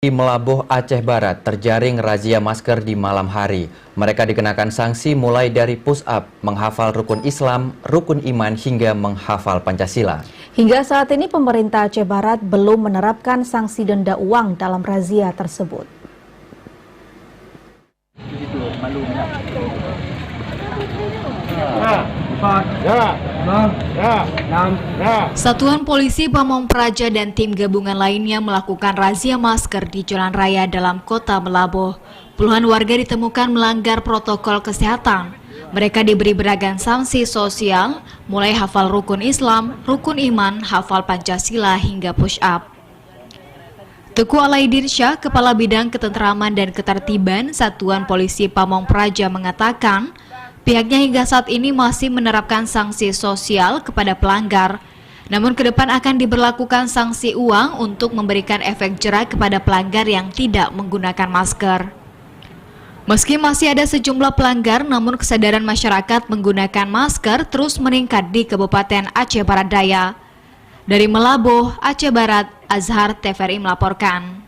Di Melabuh, Aceh Barat, terjaring razia masker di malam hari. Mereka dikenakan sanksi mulai dari push-up, menghafal rukun Islam, rukun iman, hingga menghafal Pancasila. Hingga saat ini pemerintah Aceh Barat belum menerapkan sanksi denda uang dalam razia tersebut. Satuan Polisi Pamong Praja dan tim gabungan lainnya melakukan razia masker di jalan raya dalam kota Melabuh. Puluhan warga ditemukan melanggar protokol kesehatan. Mereka diberi beragam sanksi sosial, mulai hafal rukun Islam, rukun iman, hafal Pancasila, hingga push-up. Teguh Alaidirsya, Kepala Bidang Ketentraman dan Ketertiban Satuan Polisi Pamong Praja mengatakan, pihaknya hingga saat ini masih menerapkan sanksi sosial kepada pelanggar. Namun ke depan akan diberlakukan sanksi uang untuk memberikan efek jera kepada pelanggar yang tidak menggunakan masker. Meski masih ada sejumlah pelanggar, namun kesadaran masyarakat menggunakan masker terus meningkat di Kabupaten Aceh Barat Daya. Dari Melabuh, Aceh Barat, Azhar TVRI melaporkan.